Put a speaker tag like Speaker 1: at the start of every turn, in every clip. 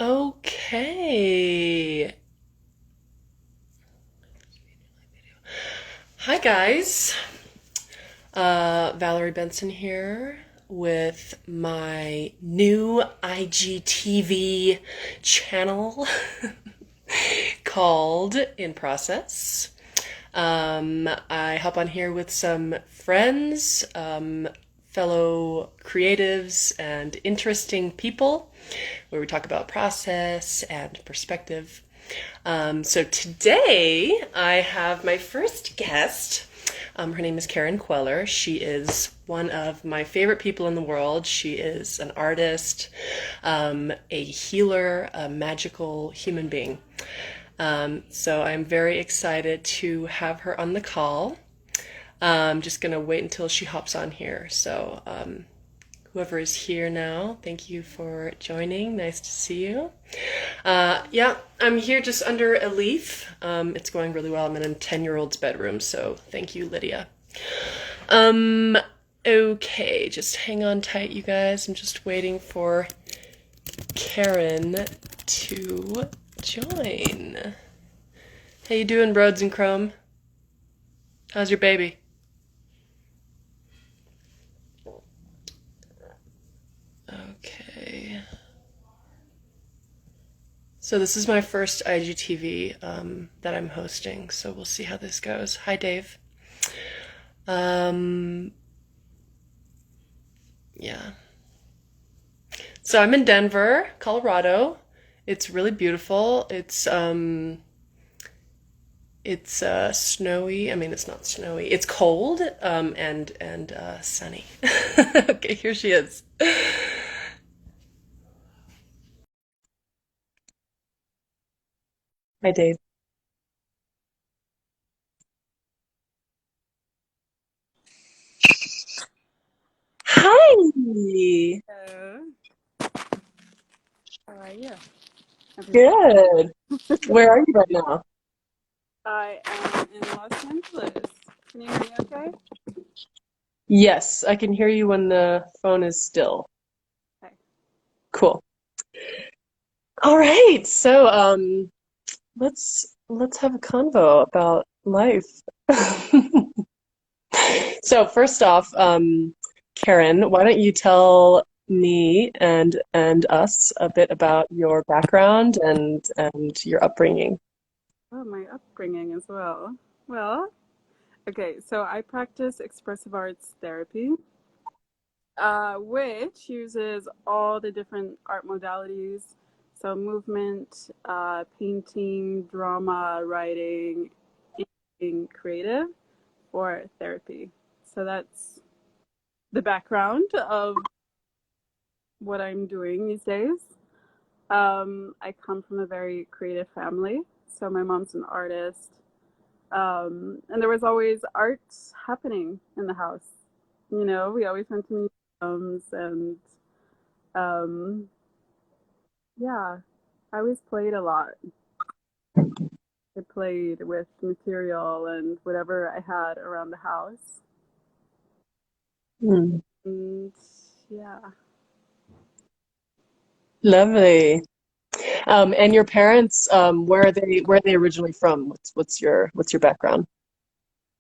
Speaker 1: Okay. Hi, guys. Valerie Benson here with my new IGTV channel called In Process. I hop on here with some friends, fellow creatives, and interesting people where we talk about process and perspective. So today I have my first guest. Her name is Karen Queller. She is one of my favorite people in the world. She is an artist, a healer, a magical human being. So I'm very excited to have her on the call. I'm just going to wait until she hops on here. So, whoever is here now, thank you for joining. Nice to see you. Yeah, I'm here just under a leaf. It's going really well. I'm in a 10-year-old's bedroom, so thank you, Lydia. Um, okay, just hang on tight, you guys. I'm just waiting for Karen to join. How you doing, Broads and Chrome? How's your baby? Okay. So this is my first IGTV that I'm hosting, so we'll see how this goes. Hi, Dave. Um, yeah. So I'm in Denver, Colorado. It's really beautiful. It's snowy. I mean, it's not snowy. It's cold and sunny. Okay, here she is. Hi, Dave. Hi.
Speaker 2: Hello. How are you?
Speaker 1: Good. Where are you right now?
Speaker 2: I am in Los Angeles. Can you hear me okay?
Speaker 1: Yes, I can hear you when the phone is still.
Speaker 2: Okay.
Speaker 1: Cool. All right. So, let's have a convo about life. So, first off, Karen, why don't you tell me and us a bit about your background and your upbringing?
Speaker 2: Oh, my upbringing as well. Well, okay, so I practice expressive arts therapy, which uses all the different art modalities. So, movement, painting, drama, writing, being creative for therapy. So, that's the background of what I'm doing these days. I come from a very creative family. So my mom's an artist. And there was always art happening in the house. You know, we always went to museums and um, yeah, I always played a lot. I played with material and whatever I had around the house.
Speaker 1: Hmm.
Speaker 2: And yeah.
Speaker 1: Lovely. And your parents, where are they originally from? What's your background?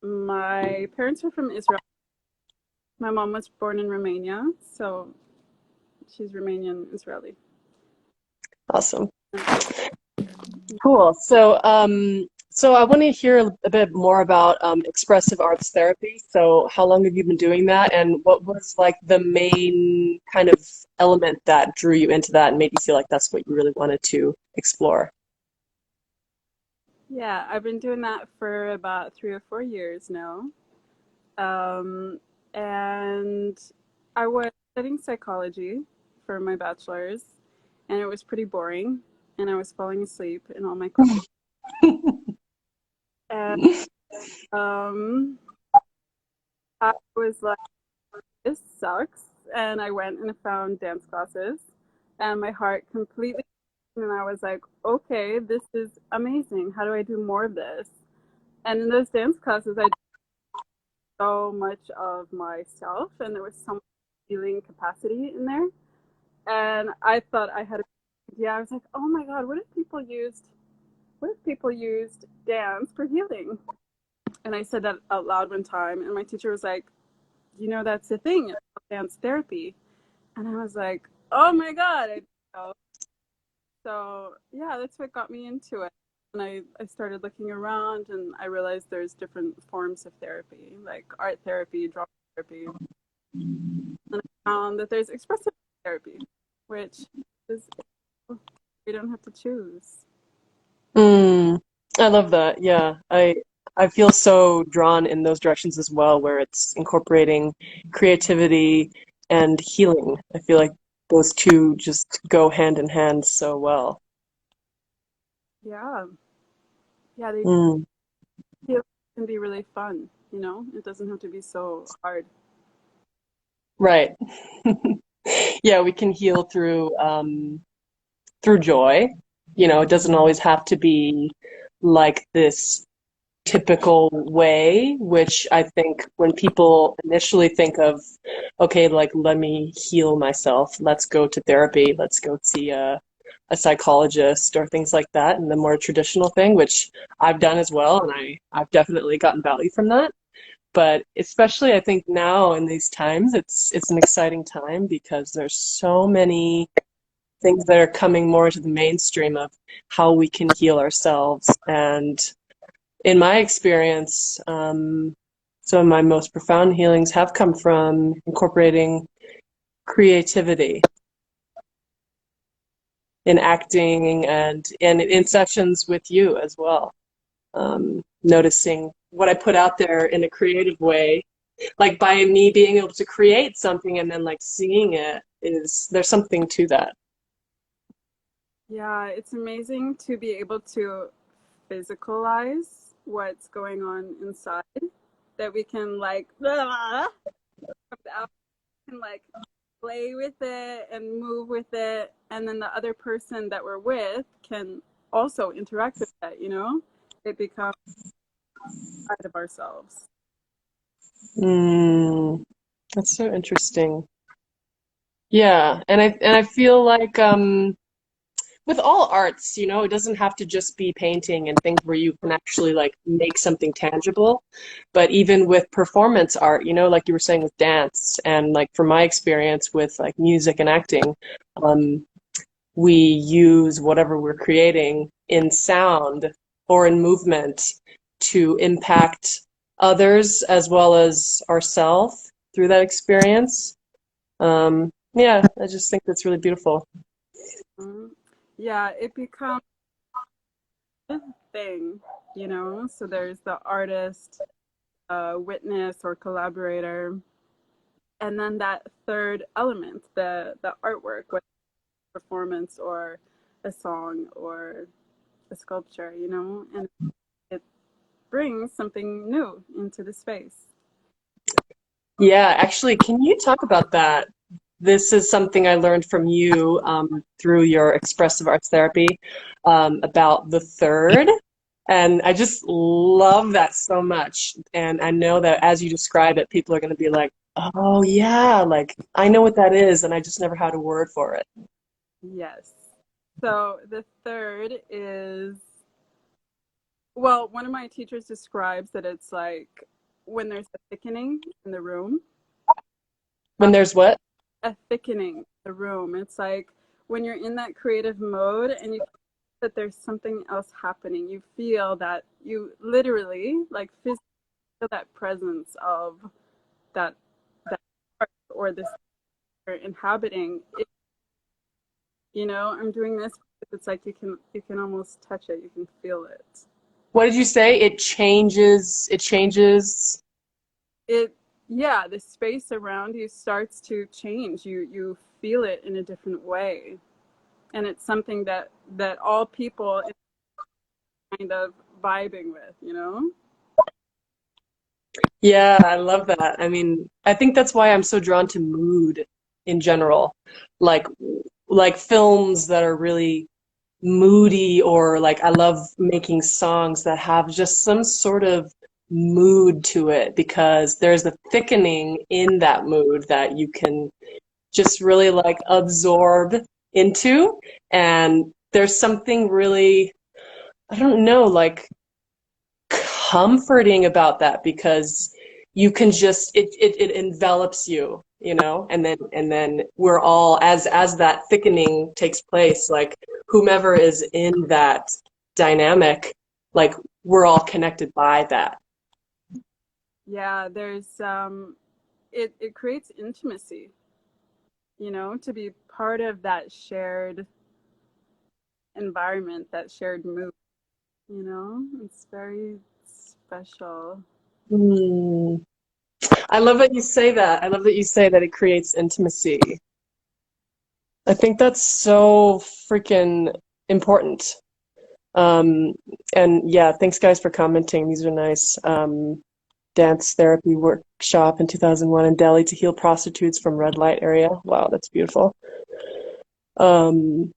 Speaker 2: My parents are from Israel. My mom was born in Romania, so she's Romanian Israeli.
Speaker 1: Awesome. Cool. So I want to hear a bit more about expressive arts therapy. So how long have you been doing that, and what was like the main kind of element that drew you into that and made you feel like that's what you really wanted to explore?
Speaker 2: Yeah, I've been doing that for about 3 or 4 years now. Um, and I was studying psychology for my bachelor's, and it was pretty boring, and I was falling asleep in all my classes. And um, I was like, this sucks. And I went and found dance classes, and my heart completely, and I was like, okay, this is amazing. How do I do more of this? And in those dance classes, I so much of myself, and there was so much healing capacity in there. And I thought I had to yeah, I was like, oh my God, what if people used dance for healing? And I said that out loud one time, and my teacher was like, you know, that's the thing, it's dance therapy. And I was like, oh my God, I didn't know. So yeah, that's what got me into it. And I started looking around and I realized there's different forms of therapy, like art therapy, drama therapy. And I found that there's expressive therapy, which is you don't have to choose.
Speaker 1: Mm, I love that. Yeah, I feel so drawn in those directions as well, where it's incorporating creativity and healing. I feel like those two just go hand in hand so well.
Speaker 2: Yeah. Yeah, they
Speaker 1: Mm,
Speaker 2: feel can be really fun, you know? It doesn't have to be so hard.
Speaker 1: right. Yeah, we can heal through joy. You know, it doesn't always have to be like this typical way, which I think when people initially think of, okay, like let me heal myself, let's go to therapy, let's go see a psychologist or things like that, and the more traditional thing, which I've done as well, and I've definitely gotten value from that. But especially I think now in these times, it's an exciting time because there's so many things that are coming more into the mainstream of how we can heal ourselves. And in my experience, some of my most profound healings have come from incorporating creativity in acting and in sessions with you as well. Noticing what I put out there in a creative way, like by me being able to create something and then like seeing it is there's something to that.
Speaker 2: Yeah, it's amazing to be able to physicalize what's going on inside that we can like can like play with it and move with it, and then the other person that we're with can also interact with that, you know? It becomes part of ourselves.
Speaker 1: Mm, that's so interesting. Yeah, and I feel like with all arts, you know, it doesn't have to just be painting and things where you can actually like make something tangible. But even with performance art, you know, like you were saying with dance, and like from my experience with like music and acting, um, we use whatever we're creating in sound or in movement to impact others as well as ourselves through that experience. Yeah, I just think that's really beautiful.
Speaker 2: Mhm. Yeah, it becomes a thing, you know? So there's the artist, witness, or collaborator, and then that third element, the artwork, whether it's a performance or a song or a sculpture, you know? And it brings something new into the space.
Speaker 1: Yeah, actually, can you talk about that? This is something I learned from you through your expressive arts therapy about the third. And I just love that so much. And I know that as you describe it, people are going to be like, oh, yeah, like I know what that is. And I just never had a word for it.
Speaker 2: Yes. So the third is, well, one of my teachers describes that it's like when there's a thickening in the room,
Speaker 1: When there's what?
Speaker 2: a thickening in the room. It's like when you're in that creative mode and you feel that there's something else happening. You feel that you literally, like physically feel that presence of that that part or this you're inhabiting. You know, I'm doing this. It's like you can almost touch it. You can feel it.
Speaker 1: What did you say? It changes. It changes.
Speaker 2: It yeah, the space around you starts to change. You feel it in a different way, and it's something that all people is kind of vibing with. You know.
Speaker 1: Yeah, I love that. I mean, I think that's why I'm so drawn to mood in general. Like like films that are really moody or like I love making songs that have just some sort of mood to it because there's a thickening in that mood that you can just really like absorb into. And there's something really, I don't know, like comforting about that because you can just it envelops you, you know, and then we're all as that thickening takes place, like whomever is in that dynamic, like we're all connected by that.
Speaker 2: Yeah, there's it creates intimacy, you know, to be part of that shared environment, that shared mood, you know? It's very special.
Speaker 1: Hmm. I love that you say that. I love that you say that it creates intimacy. I think that's so freaking important. Um, and yeah, thanks guys for commenting. These are nice. Dance therapy workshop in 2001 in Delhi to heal prostitutes from red light area. Wow, that's beautiful. Um,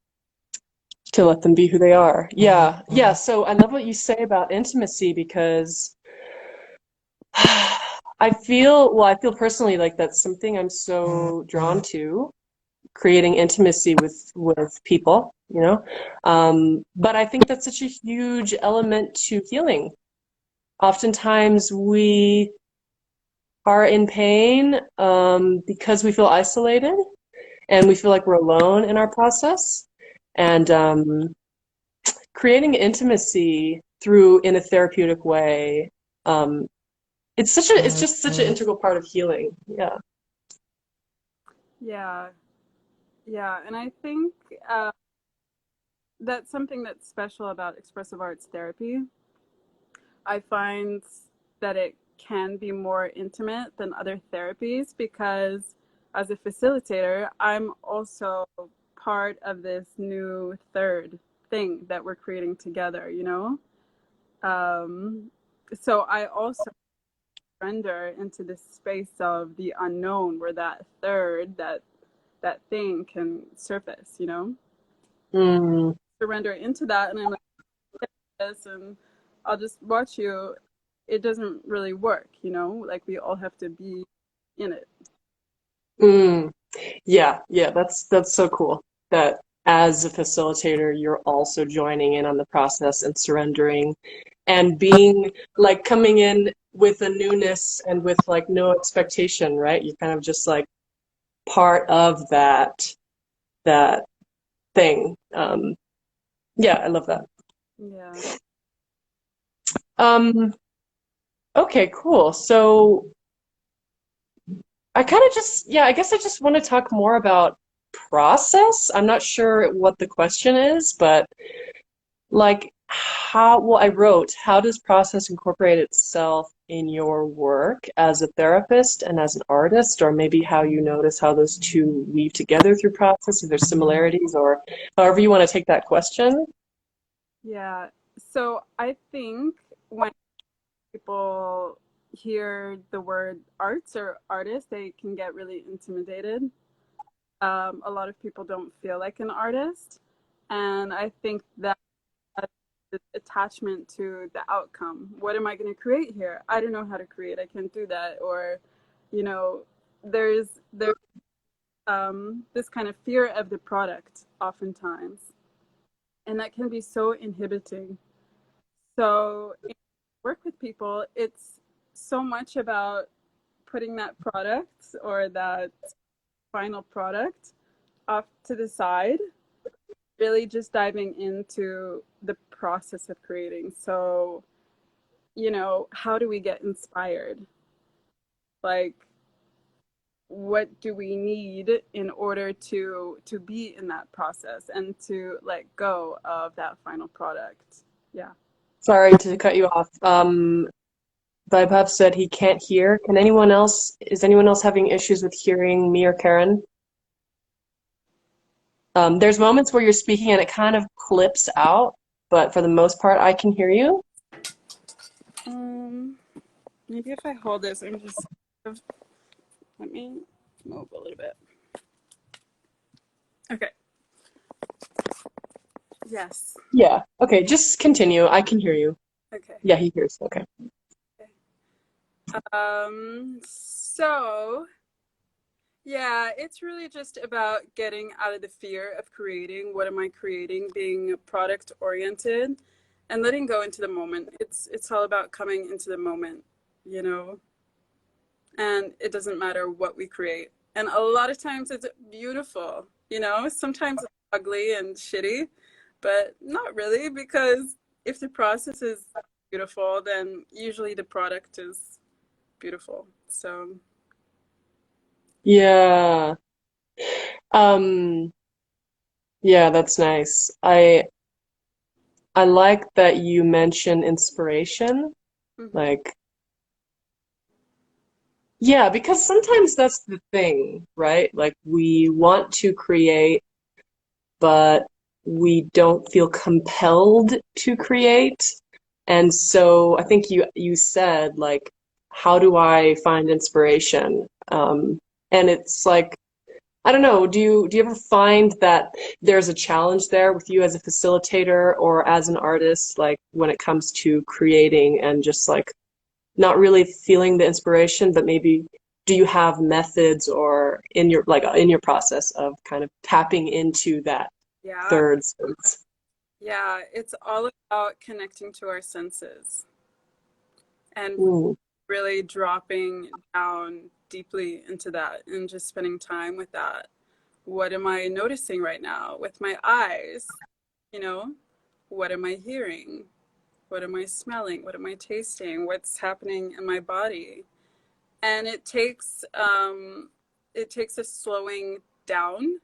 Speaker 1: to let them be who they are. Yeah, yeah. So I love what you say about intimacy because I feel personally like that's something I'm so drawn to, creating intimacy with people, you know. But I think that's such a huge element to healing. Oftentimes we are in pain because we feel isolated and we feel like we're alone in our process. And creating intimacy through in a therapeutic way, um, it's just such an integral part of healing. Yeah.
Speaker 2: Yeah, yeah. And I think uh, that's something that's special about expressive arts therapy. I find that it can be more intimate than other therapies because as a facilitator, I'm also part of this new third thing that we're creating together, you know? Um, so I also surrender into this space of the unknown where that third, that thing can surface, you know?
Speaker 1: Mm,
Speaker 2: Surrender into that and I'm like this and I'll just watch you. It doesn't really work, you know? Like we all have to be in it.
Speaker 1: mm. Yeah, yeah, that's so cool that as a facilitator, you're also joining in on the process and surrendering and being like coming in with a newness and with like no expectation, right? You're kind of just like part of that thing. Yeah, I love that.
Speaker 2: Yeah.
Speaker 1: Um, okay, cool. So I kind of just, yeah, I guess I just want to talk more about process. I'm not sure what the question is, but like how, well, I wrote, how does process incorporate itself in your work as a therapist and as an artist, or maybe how you notice how those two weave together through process, if there's similarities, or however you want to take that question.
Speaker 2: Yeah. So I think when people hear the word arts or artist, they can get really intimidated. A lot of people don't feel like an artist. And I think that the attachment to the outcome. What am I going to create here? I don't know how to create. I can't do that. Or, you know, there's this kind of fear of the product oftentimes, and that can be so inhibiting. So, in work with people, it's so much about putting that product or that final product off to the side, really just diving into the process of creating. So, you know, how do we get inspired? Like, what do we need in order to be in that process and to let go of that final product? Yeah.
Speaker 1: Sorry to cut you off. Vaibhav said he can't hear. Can anyone else, is anyone else having issues with hearing me or Karen? There's moments where you're speaking and it kind of clips out, but for the most part, I can hear you.
Speaker 2: Um, Maybe if I hold this, I'm just let me move a little bit. Okay. Yes.
Speaker 1: Yeah. Okay, just continue. I can hear you.
Speaker 2: Okay.
Speaker 1: Yeah, he hears. Okay.
Speaker 2: So Yeah, it's really just about getting out of the fear of creating. What am I creating? Being product oriented and letting go into the moment. It's all about coming into the moment, you know? And it doesn't matter what we create. And a lot of times it's beautiful, you know? Sometimes it's ugly and shitty, but not really, because if the process is beautiful, then usually the product is beautiful. So,
Speaker 1: Yeah. Um, yeah, that's nice. I like that you mention inspiration.
Speaker 2: mhm.
Speaker 1: Like, yeah, because sometimes that's the thing, right? Like we want to create, but we don't feel compelled to create. And so I think you said like, how do I find inspiration? And it's like, I don't know, do you ever find that there's a challenge there with you as a facilitator or as an artist, like when it comes to creating and just like not really feeling the inspiration, but maybe do you have methods or in your like in your process of kind of tapping into that
Speaker 2: Yeah.
Speaker 1: third sense?
Speaker 2: Yeah, it's all about connecting to our senses and
Speaker 1: Mm,
Speaker 2: really dropping down deeply into that and just spending time with that. What am I noticing right now with my eyes? You know, what am I hearing? What am I smelling? What am I tasting? What's happening in my body? And it takes a slowing down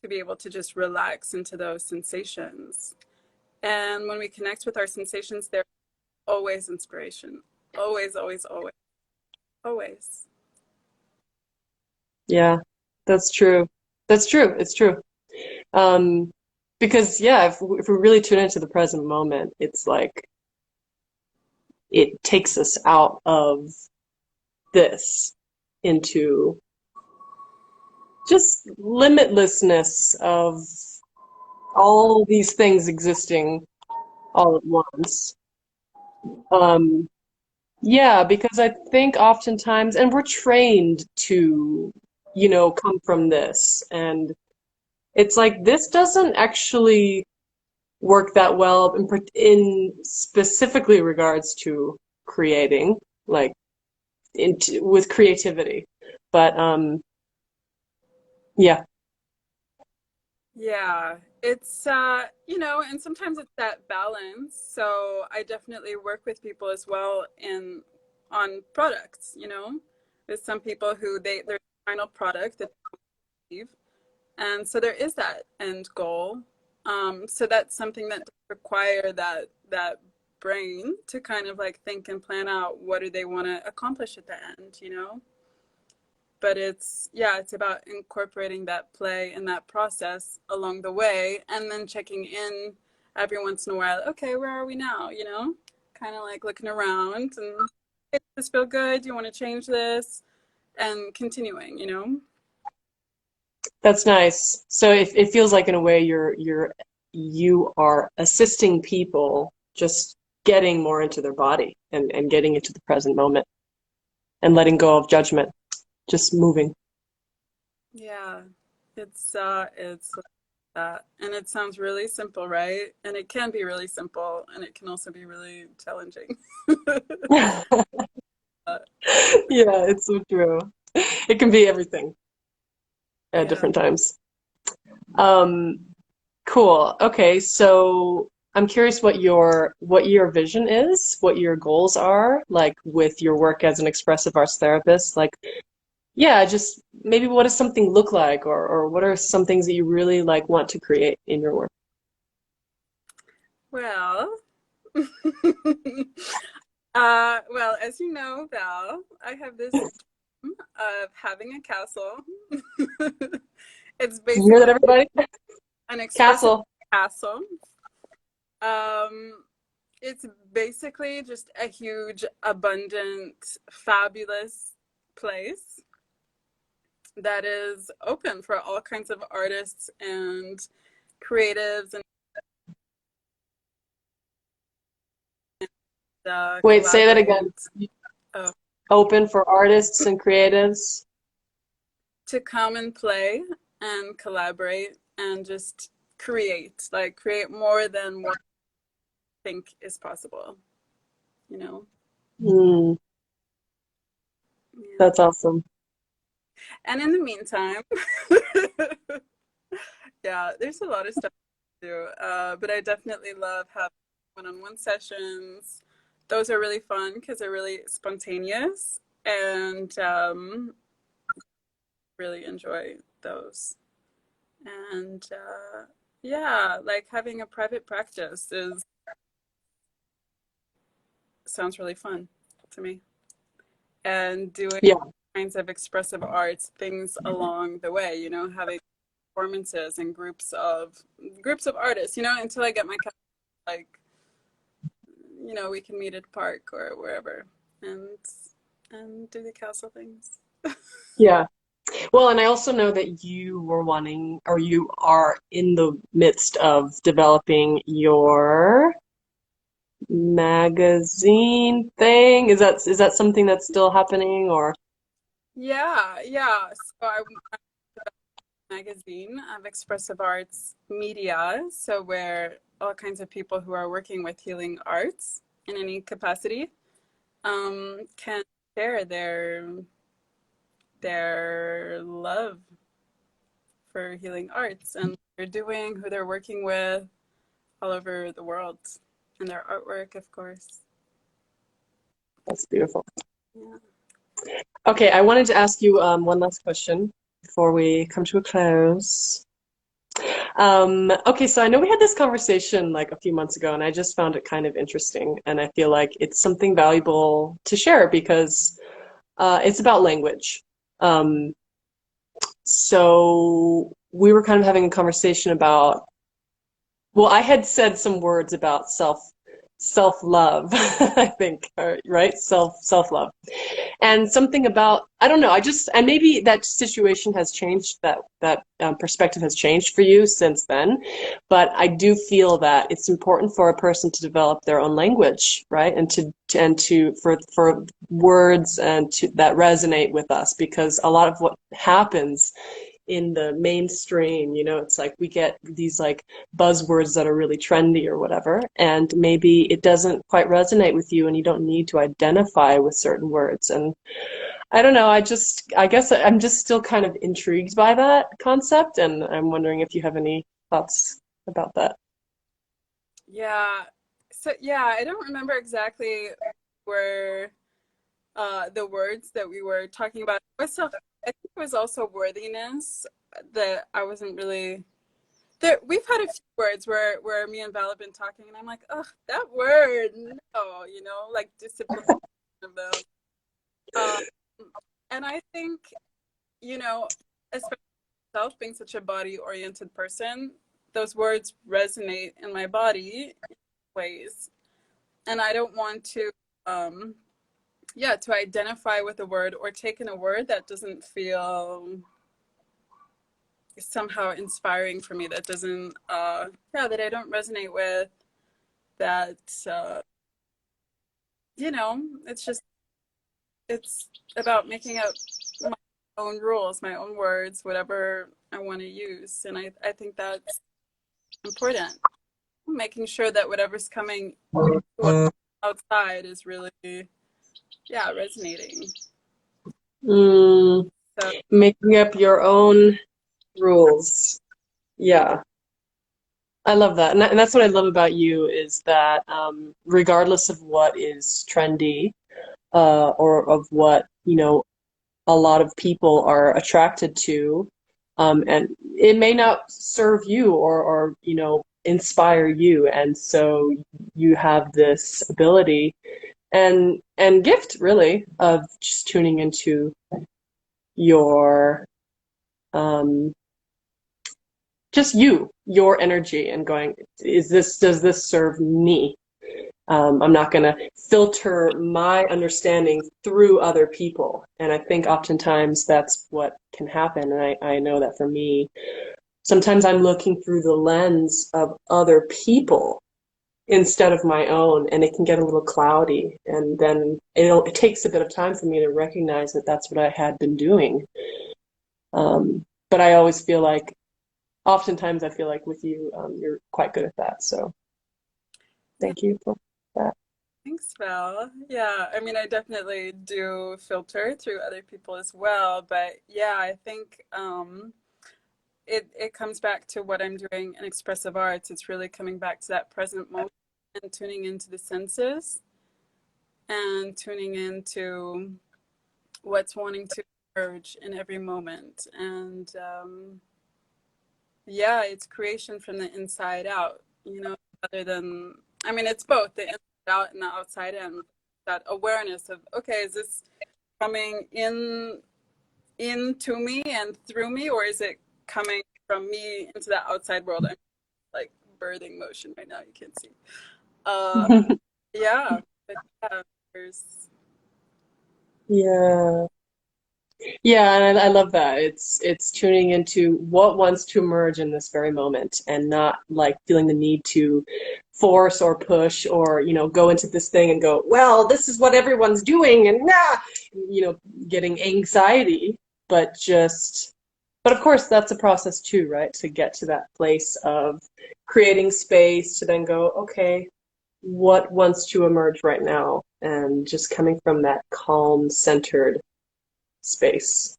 Speaker 2: to be able to just relax into those sensations. And when we connect with our sensations, they're always inspiration. Always, always, always, always.
Speaker 1: yeah, that's true. That's true. It's true. Um, because yeah, if we really tune into the present moment, it's like it takes us out of this into just limitlessness of all these things existing all at once. Um, yeah, because I think oftentimes, and we're trained to, come from this, and it's like this doesn't actually work that well in specifically regards to creating, like with creativity. But yeah,
Speaker 2: Yeah, it's and sometimes it's that balance. So I definitely work with people as well in on products, you know. There's some people who their final product that they achieve. And so there is that end goal. So that's something that require that brain to kind of like think and plan out what do they want to accomplish at the end, you know? But it's about incorporating that play and that process along the way and then checking in every once in a while. Okay, where are we now? You know, kind of like looking around and hey, does this feel good? Do you want to change this? And continuing, you know?
Speaker 1: that's nice. So it feels like in a way you are assisting people just getting more into their body and getting into the present moment and letting go of judgment, just moving.
Speaker 2: Yeah, it's like that. And it sounds really simple, right? And it can be really simple and it can also be really challenging.
Speaker 1: Yeah, it's so true. It can be everything at
Speaker 2: Yeah.
Speaker 1: different times. Um, cool. Okay, so I'm curious what your vision is, what your goals are, like with your work as an expressive arts therapist. Like, yeah, just maybe what does something look like, or what are some things that you really like want to create in your work?
Speaker 2: Well, well, as you know, Val, I have this dream of having a castle. It's
Speaker 1: Did you hear that,
Speaker 2: basically
Speaker 1: everybody?
Speaker 2: an expressive
Speaker 1: Castle.
Speaker 2: castle. Um, it's basically just a huge, abundant, fabulous place that is open for all kinds of artists and creatives and
Speaker 1: Wait, say that
Speaker 2: collaborate.
Speaker 1: again.
Speaker 2: Uh,
Speaker 1: Open for artists and creatives.
Speaker 2: to come and play and collaborate and just create, like create more than what I think is possible, you know?
Speaker 1: Mm,
Speaker 2: Yeah.
Speaker 1: that's awesome.
Speaker 2: And in the meantime, yeah, there's a lot of stuff to do. But I definitely love having one-on-one sessions. Those are really fun because they're really spontaneous and really enjoy those. And yeah, like having a private practice is sounds really fun to me. And doing
Speaker 1: Yeah.
Speaker 2: kinds of expressive arts things along the way, you know, having performances and groups of artists, you know, until I get my like, you know, we can meet at the park or wherever and do the castle things.
Speaker 1: Yeah. Well, and I also know that you were wanting, or you are in the midst of developing your magazine thing. Is that something that's still happening or?
Speaker 2: Yeah, yeah. So I magazine of expressive arts media, so where all kinds of people who are working with healing arts in any capacity can share their love for healing arts and what they're doing, who they're working with all over the world, and their artwork, of course.
Speaker 1: That's beautiful.
Speaker 2: Yeah.
Speaker 1: Okay, I wanted to ask you one last question before we come to a close. Okay, so I know we had this conversation like a few months ago, and I just found it kind of interesting, and I feel like it's something valuable to share because it's about language. Um, so we were kind of having a conversation about, well, I had said some words about self-love, I think, right? Self-love. And something about, I don't know, and maybe that situation has changed, that perspective has changed for you since then. But I do feel that it's important for a person to develop their own language, right? For words and to that resonate with us, because a lot of what happens in the mainstream, it's like we get these like buzzwords that are really trendy or whatever, and maybe it doesn't quite resonate with you and you don't need to identify with certain words. And I don't know, I guess I'm just still kind of intrigued by that concept, and I'm wondering if you have any thoughts about that.
Speaker 2: Yeah. So yeah, I don't remember exactly where the words that we were talking about. I think it was also worthiness that I wasn't really there. We've had a few words where me and Val have been talking, and I'm like, oh, that word, no, you know, like discipline of them. Um, and I think, you know, especially myself being such a body-oriented person, those words resonate in my body in ways, and I don't want to. Yeah, to identify with a word or take in a word that doesn't feel somehow inspiring for me, that doesn't yeah, that I don't resonate with, that you know, it's about making up my own rules, my own words, whatever I want to use. And I think that's important, making sure that whatever's coming outside is really, yeah, resonating.
Speaker 1: Mm,
Speaker 2: So
Speaker 1: making up your own rules. Yeah. I love that. And that's what I love about you is that regardless of what is trendy, or of what, a lot of people are attracted to, and it may not serve you or inspire you. And so you have this ability and gift really of just tuning into your um, just your energy and going, does this serve me? I'm not going to filter my understanding through other people. And I think oftentimes that's what can happen. And I know that for me, sometimes I'm looking through the lens of other people instead of my own, and it can get a little cloudy. And then it takes a bit of time for me to recognize that that's what I had been doing. But I always feel like, oftentimes I feel like with you, you're quite good at that. So
Speaker 2: Yeah,
Speaker 1: thank you for that.
Speaker 2: thanks, Val. Yeah, I mean, I definitely do filter through other people as well, but yeah, I think it comes back to what I'm doing in expressive arts. It's really coming back to that present moment and tuning into the senses and tuning into what's wanting to emerge in every moment. And yeah, it's creation from the inside out, other than, I mean, it's both the inside out and the outside in. That awareness of, okay, is this coming into me and through me, or is it coming from me into the outside world? I'm like birthing motion right now, you can't see. Uh, yeah, but yeah, there's,
Speaker 1: Yeah. Yeah, and I love that. It's tuning into what wants to emerge in this very moment and not like feeling the need to force or push or, go into this thing and go, well, this is what everyone's doing and getting anxiety, but of course that's a process too, right? To get to that place of creating space to then go, okay, what wants to emerge right now? And just coming from that calm, centered space.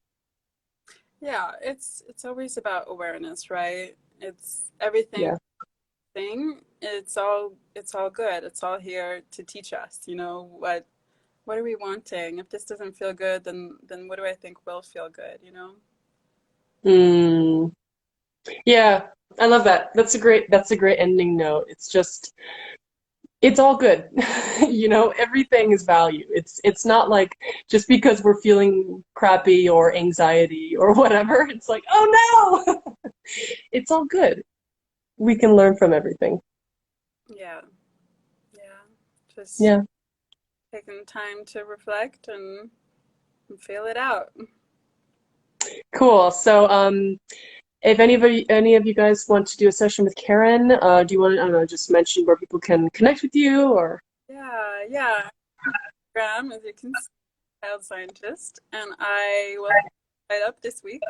Speaker 2: yeah, it's always about awareness, right? It's everything
Speaker 1: Yeah.
Speaker 2: thing. It's all good. It's all here to teach us, what are we wanting? If this doesn't feel good, then what do I think will feel good?
Speaker 1: Mm, yeah, I love that. That's a great ending note. It's all good. Everything is value. It's not like just because we're feeling crappy or anxiety or whatever, it's like, oh no. It's all good. We can learn from everything.
Speaker 2: Yeah, yeah. Just
Speaker 1: Yeah.
Speaker 2: taking time to reflect and feel it out.
Speaker 1: Cool. So, if any of you guys want to do a session with Karen, do you want to, I don't know, just mention where people can connect with you or
Speaker 2: Yeah, yeah. Graham, as you can see, child scientist, and I will have it up this week,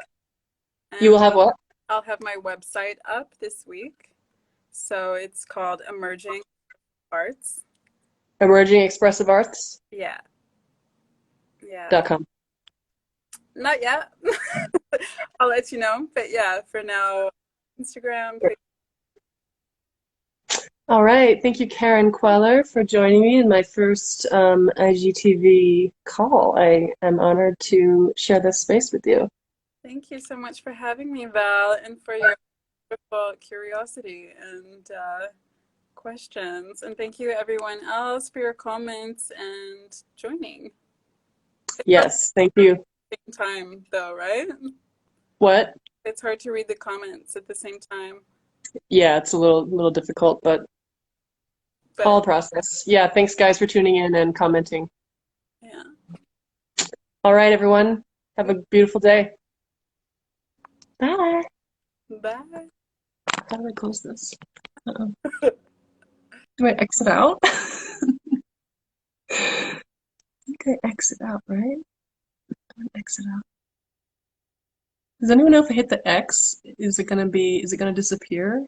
Speaker 1: you
Speaker 2: and
Speaker 1: will have what?
Speaker 2: I'll have my website up this week. So it's called Emerging Arts.
Speaker 1: EmergingExpressiveArts.com.
Speaker 2: Yeah, yeah. Not yet. I'll let you know. But yeah, for now, Instagram.
Speaker 1: All right. Thank you, Karen Queller, for joining me in my first IGTV call. I am honored to share this space with you.
Speaker 2: Thank you so much for having me, Val, and for your wonderful curiosity and questions. And thank you, everyone else, for your comments and joining. It's hard
Speaker 1: Yes, thank you.
Speaker 2: at the same time, though, right?
Speaker 1: What?
Speaker 2: It's hard to read the comments at the same time.
Speaker 1: Yeah, it's a little difficult, but all
Speaker 2: But
Speaker 1: a process. Yeah, thanks guys for tuning in and commenting.
Speaker 2: yeah,
Speaker 1: All right, everyone. Have a beautiful day. Bye.
Speaker 2: bye.
Speaker 1: How do I close this? Uh-oh. Do I exit out? I think I exit out, right? Exit out. Does anyone know if I hit the X, is it gonna disappear?